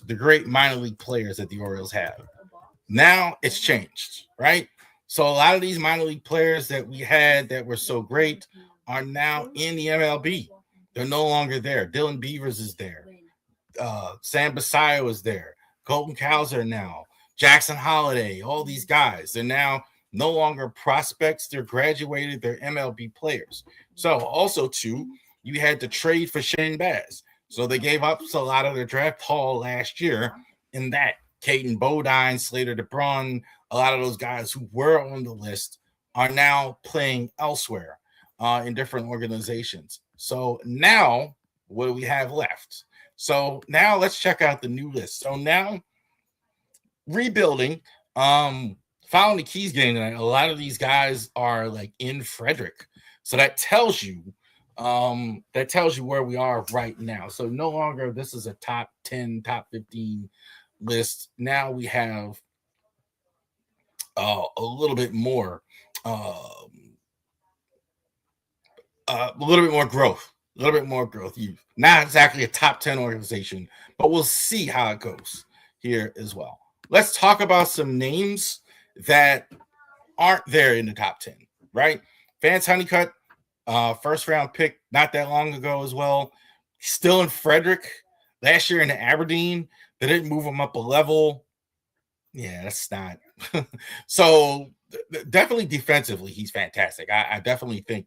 the great minor league players that the Orioles have. Now it's changed, right? So a lot of these minor league players that we had that were so great are now in the MLB. They're no longer there. Dylan Beavers is there. Sam Basayo is there. Colton Cowser now. Jackson Holiday. All these guys. They're now no longer prospects. They're graduated. They're MLB players. So also, too, you had to trade for Shane Baz. So they gave up a lot of their draft haul last year in that. Caden Bodine, Slater DeBron, a lot of those guys who were on the list are now playing elsewhere in different organizations. So now, what do we have left? So now let's check out the new list. So now, rebuilding, following the Keys game tonight, a lot of these guys are like in Frederick. So that tells you where we are right now. So no longer this is a top 10, top 15 list. Now we have a little bit more growth. Not exactly a top 10 organization, but we'll see how it goes here as well. Let's talk about some names that aren't there in the top 10, right? Vance Honeycutt, first round pick not that long ago as well. Still in Frederick. Last year in Aberdeen. They didn't move him up a level. Yeah, that's not. So definitely defensively, he's fantastic. I definitely think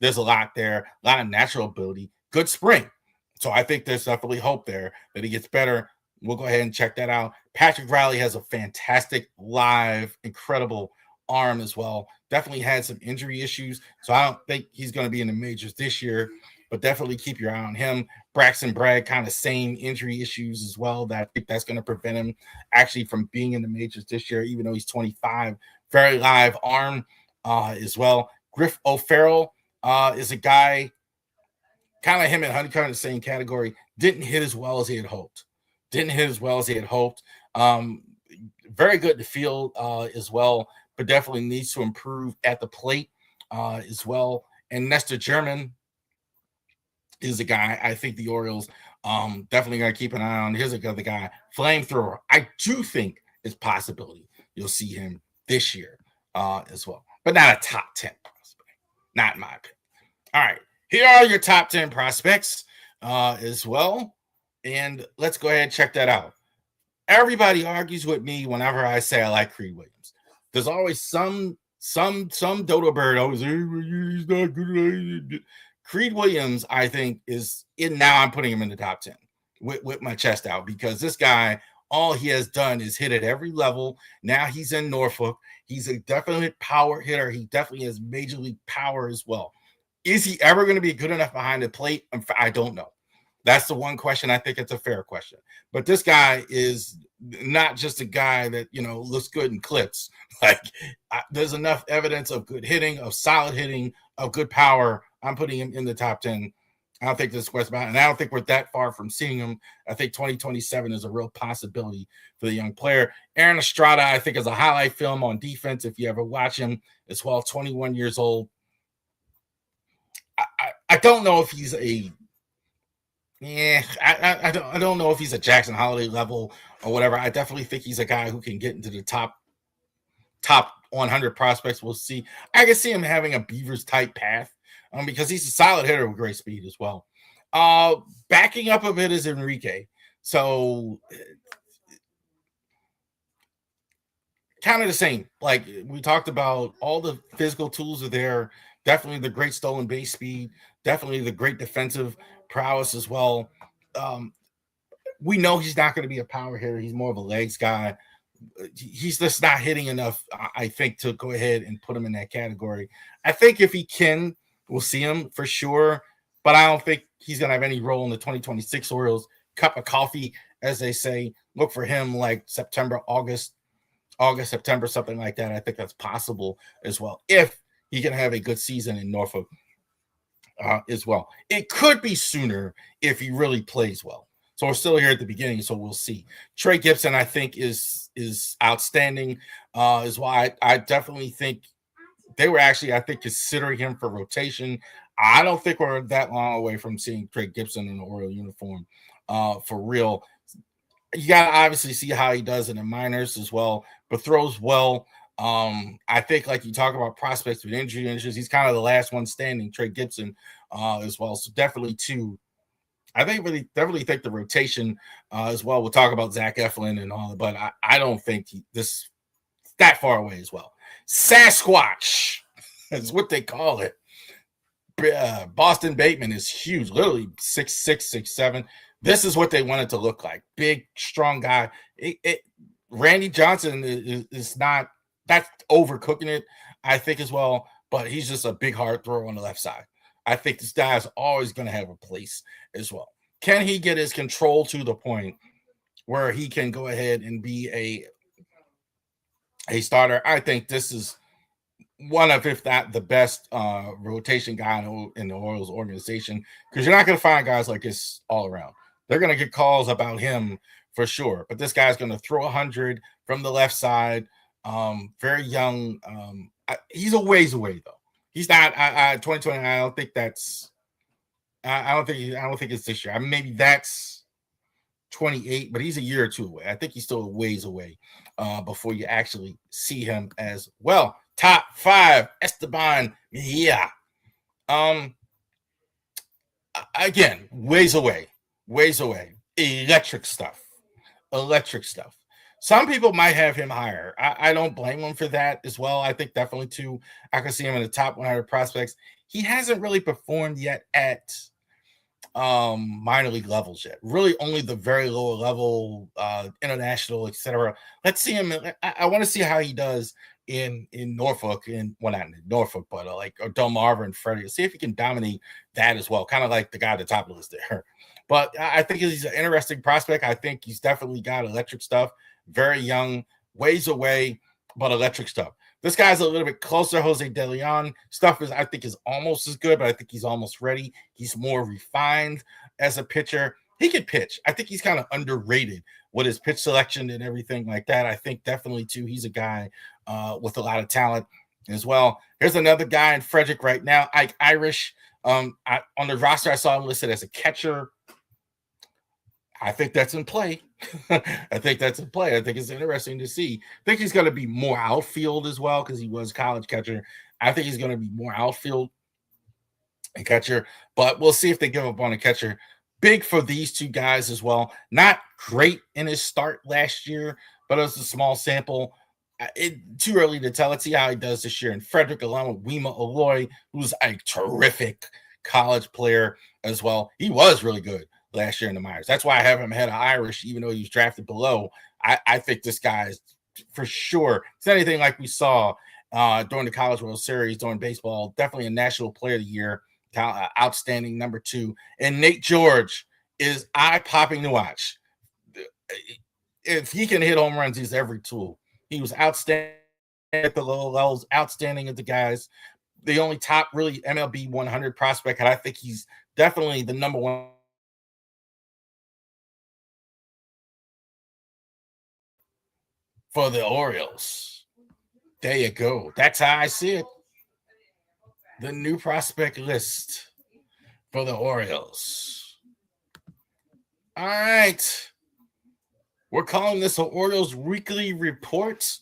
there's a lot there, a lot of natural ability, good spring. So I think there's definitely hope there that he gets better. We'll go ahead and check that out. Patrick Riley has a fantastic live, incredible arm as well. Definitely had some injury issues. So I don't think he's going to be in the majors this year, but definitely keep your eye on him. Braxton Bragg, kind of same injury issues as well. That I think that's going to prevent him actually from being in the majors this year, even though he's 25. Very live arm as well. Griff O'Farrell is a guy, kind of him and Honeycutt in the same category. Didn't hit as well as he had hoped. Very good to field as well, but definitely needs to improve at the plate as well. And Nestor German is a guy I think the Orioles definitely going to keep an eye on. Here's another guy, flamethrower. I do think it's possibility you'll see him this year as well, but not a top 10 prospect. Not in my opinion. All right, here are your top 10 prospects as well, and let's go ahead and check that out. Everybody argues with me whenever I say I like Creed Williams. There's always some dodo bird always he's not good. Creed Williams, I think, is in now. I'm putting him in the top 10 with my chest out because this guy, all he has done is hit at every level. Now he's in Norfolk. He's a definite power hitter. He definitely has major league power as well. Is he ever going to be good enough behind the plate? I don't know. That's the one question. I think it's a fair question. But this guy is not just a guy that, looks good in clips. Like, there's enough evidence of good hitting, of solid hitting, of good power. I'm putting him in the top 10. I don't think there's a question about it. And I don't think we're that far from seeing him. I think 2027 is a real possibility for the young player. Aaron Estrada, I think, is a highlight film on defense if you ever watch him as well. 21 years old. I don't know if he's I don't know if he's a Jackson Holiday level or whatever. I definitely think he's a guy who can get into the top 100 prospects. We'll see. I can see him having a Beavers type path because he's a solid hitter with great speed as well. Backing up a bit is Enrique. So kind of the same. Like we talked about, all the physical tools are there. Definitely the great stolen base speed. Definitely the great defensive prowess as well. We know he's not going to be a power hitter. He's more of a legs guy. He's just not hitting enough, I think, to go ahead and put him in that category. I think if he can, we'll see him for sure. But I don't think he's going to have any role in the 2026 Orioles cup of coffee, as they say. Look for him like September, August, September, something like that. I think that's possible as well, if he can have a good season in Norfolk as well. It could be sooner if he really plays well. So we're still here at the beginning, so we'll see. Trey Gibson, I think, is outstanding as well. I definitely think they were actually, I think, considering him for rotation. I don't think we're that long away from seeing Trey Gibson in the Oriole uniform for real. You got to obviously see how he does in the minors as well, but throws well I think, like you talk about prospects with injuries, he's kind of the last one standing. Trey Gibson, as well. So definitely two. I think definitely think the rotation as well. We'll talk about Zach Eflin and all, but I don't think this that far away as well. Sasquatch is what they call it. Boston Bateman is huge, literally 6'6", 6'7". This is what they want it to look like. Big, strong guy. Randy Johnson is not, that's overcooking it, I think, as well, but he's just a big hard thrower on the left side. I think this guy is always going to have a place as well. Can he get his control to the point where he can go ahead and be a starter? I think this is one of, if not the best rotation guy in the Orioles organization, because you're not going to find guys like this all around. They're going to get calls about him for sure, but this guy's going to throw 100 from the left side. Very young. He's a ways away though. He's not 2020. I don't think that's. I don't think it's this year. I mean, maybe that's 28, but he's a year or two away. I think he's still a ways away before you actually see him as well. Top 5, Esteban. Yeah. Again, ways away. Electric stuff. Some people might have him higher. I don't blame him for that as well. I think definitely too. I can see him in the top 100 prospects. He hasn't really performed yet at minor league levels yet. Really only the very lower level, international, etc. Let's see him. I want to see how he does in Norfolk, not in Norfolk, but like Delmarva and Freddie. See if he can dominate that as well. Kind of like the guy at the top of the list there. But I think he's an interesting prospect. I think he's definitely got electric stuff. Very young, ways away, but electric stuff. This guy's a little bit closer. Jose De Leon stuff I think is almost as good, but I think he's almost ready. He's more refined as a pitcher. He can pitch. I think he's kind of underrated with his pitch selection and everything like that. I think definitely too, he's a guy with a lot of talent as well. Here's another guy in Frederick right now, Ike Irish. On the roster, I saw him listed as a catcher. I think that's in play. I think it's interesting to see. I think he's going to be more outfield as well because he was college catcher. I think he's going to be more outfield and catcher, but we'll see if they give up on a catcher. Big for these two guys as well. Not great in his start last year, but it was a small sample. Too early to tell. Let's see how he does this year in Frederick, along with Wima Aloy, who's a terrific college player as well. He was really good last year in the minors. That's why I have him ahead of Irish, even though he was drafted below. I think this guy is for sure. It's anything like we saw during the College World Series, during baseball. Definitely a National Player of the Year, outstanding number 2. And Nate George is eye-popping to watch. If he can hit home runs, he's every tool. He was outstanding at the low levels, outstanding at the guys. The only top really MLB 100 prospect, and I think he's definitely the number 1 for the Orioles. There you go. That's how I see it. The new prospect list for the Orioles. All right. We're calling this an Orioles Weekly Report.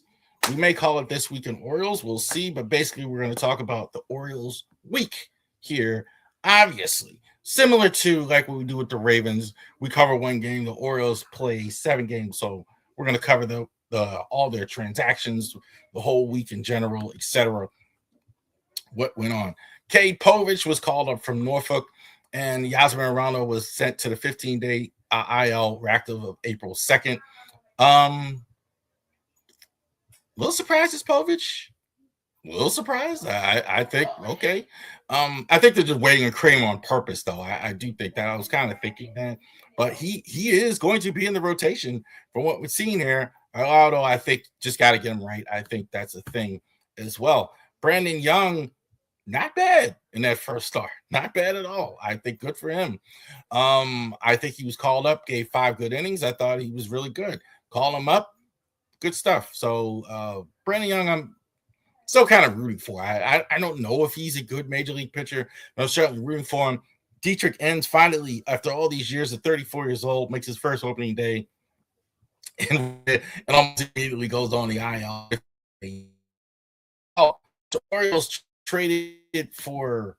We may call it This Week in Orioles. We'll see. But basically, we're going to talk about the Orioles week here. Obviously, similar to like what we do with the Ravens. We cover one game. The Orioles play 7 games. So we're going to cover all their transactions, the whole week in general, etc. What went on? Cade Povich was called up from Norfolk, and Yasmin Arano was sent to the 15-day IL reactive of April 2nd. A little surprised is Povich. A little surprised. I think, okay. I think they're just waiting on Kramer on purpose, though. I do think that. I was kind of thinking that. But he is going to be in the rotation from what we've seen here. Although I think just got to get him right. I think that's a thing as well. Brandon Young, not bad in that first start. Not bad at all. I think good for him. I think he was called up, gave 5 good innings. I thought he was really good. Call him up, good stuff. So Brandon Young, I'm still kind of rooting for. I don't know if he's a good major league pitcher, but I'm certainly rooting for him. Dietrich Ends finally, after all these years, at 34 years old, makes his first opening day and almost immediately goes on the IL. the Orioles traded for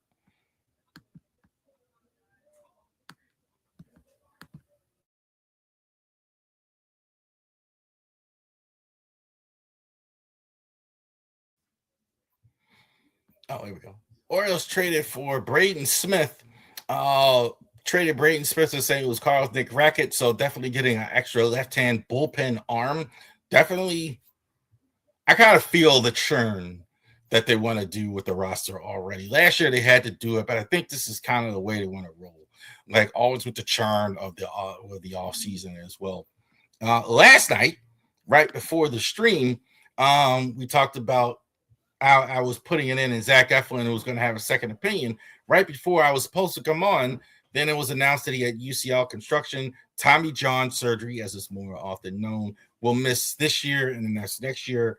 here we go. Orioles traded for Braden Smith. Traded Braden Smith to St. Louis Cardinals, Nick Rackett. So definitely getting an extra left-hand bullpen arm. Definitely, I kind of feel the churn that they want to do with the roster already. Last year they had to do it, but I think this is kind of the way they want to roll. Like always with the churn of the off season as well. Last night, right before the stream, we talked about I was putting it in, and Zach Eflin was going to have a second opinion right before I was supposed to come on. Then it was announced that he had UCL construction, Tommy John surgery, as it's more often known, will miss this year and the next year.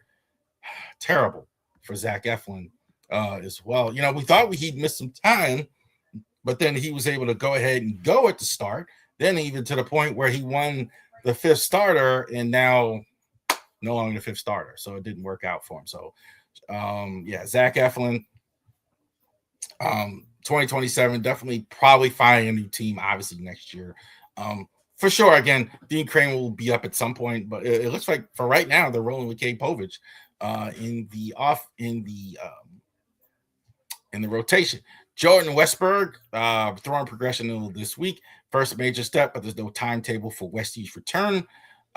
Terrible for Zach Eflin as well. You know, we thought he'd miss some time, but then he was able to go ahead and go at the start. Then even to the point where he won the fifth starter, and now no longer the fifth starter. So it didn't work out for him. So Zach Eflin, 2027, definitely probably finding a new team, obviously next year. For sure, again, Dean Crane will be up at some point, but it looks like for right now they're rolling with Cade Povich in the rotation. Jordan Westberg throwing progression this week. First major step, but there's no timetable for Westy's return.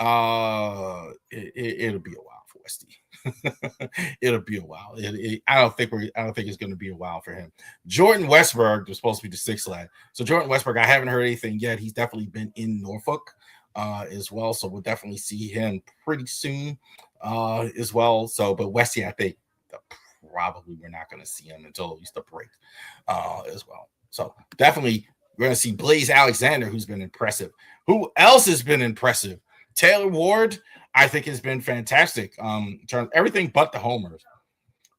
It'll be a while for Westy. It'll be a while. I don't think it's going to be a while for him. Jordan Westberg was supposed to be the sixth lad. So Jordan Westberg, I haven't heard anything yet. He's definitely been in Norfolk as well. So we'll definitely see him pretty soon as well. So, but Westy, I think probably we're not going to see him until at least the break as well. So definitely we're going to see Blaze Alexander, who's been impressive. Who else has been impressive? Taylor Ward, I think, has been fantastic. In terms of everything but the homers.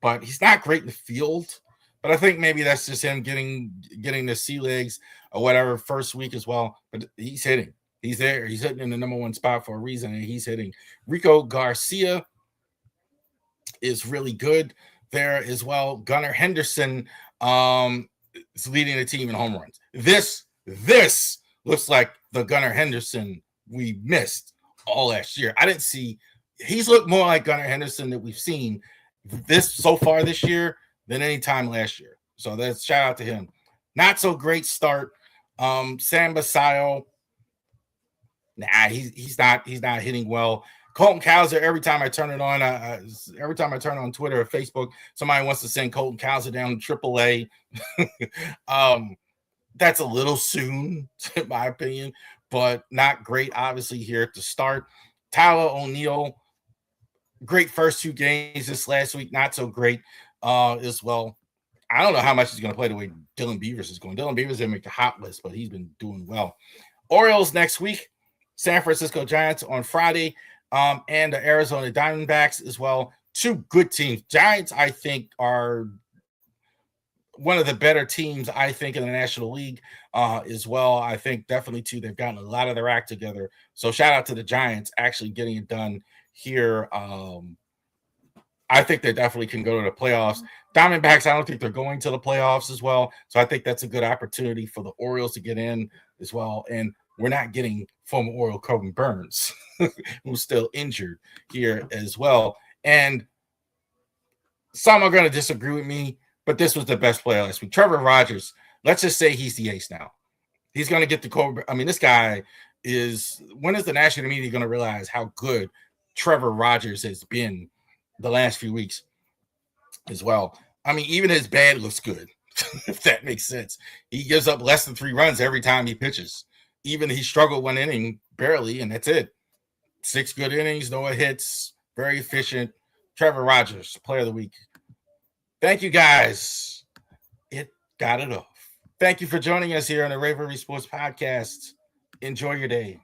But he's not great in the field. But I think maybe that's just him getting the sea legs or whatever first week as well. But he's hitting. He's there. He's hitting in the number one spot for a reason, and he's hitting. Rico Garcia is really good there as well. Gunnar Henderson is leading the team in home runs. This looks like the Gunnar Henderson we missed all last year. I didn't see he's looked more like Gunnar Henderson that we've seen this so far this year than any time last year. So that's shout out to him. Not so great start. Sam Basayo, he's not hitting well. Colton Cowser, every time I turn on Twitter or Facebook, somebody wants to send Colton Cowser down to AAA. That's a little soon, in my opinion, but not great, obviously, here to start. Tyler O'Neill, great first two games this last week, not so great as well. I don't know how much he's going to play the way Dylan Beavers is going. Dylan Beavers didn't make the hot list, but he's been doing well. Orioles next week, San Francisco Giants on Friday, and the Arizona Diamondbacks as well. Two good teams. Giants, I think, are one of the better teams, I think, in the National League as well. I think definitely, too, they've gotten a lot of their act together. So shout out to the Giants actually getting it done here. I think they definitely can go to the playoffs. Diamondbacks, I don't think they're going to the playoffs as well. So I think that's a good opportunity for the Orioles to get in as well. And we're not getting former Oriole Corbin Burns, who's still injured here as well. And some are going to disagree with me, but this was the best player last week. Trevor Rogers, let's just say he's the ace now. He's going to get the Corbin. I mean, this guy is – when is the national media going to realize how good Trevor Rogers has been the last few weeks as well? I mean, even his bad looks good, if that makes sense. He gives up less than 3 runs every time he pitches. Even he struggled 1 inning, barely, and that's it. 6 good innings, no hits, very efficient. Trevor Rogers, player of the week. Thank you, guys. It got it off. Thank you for joining us here on the Ravery Sports Podcast. Enjoy your day.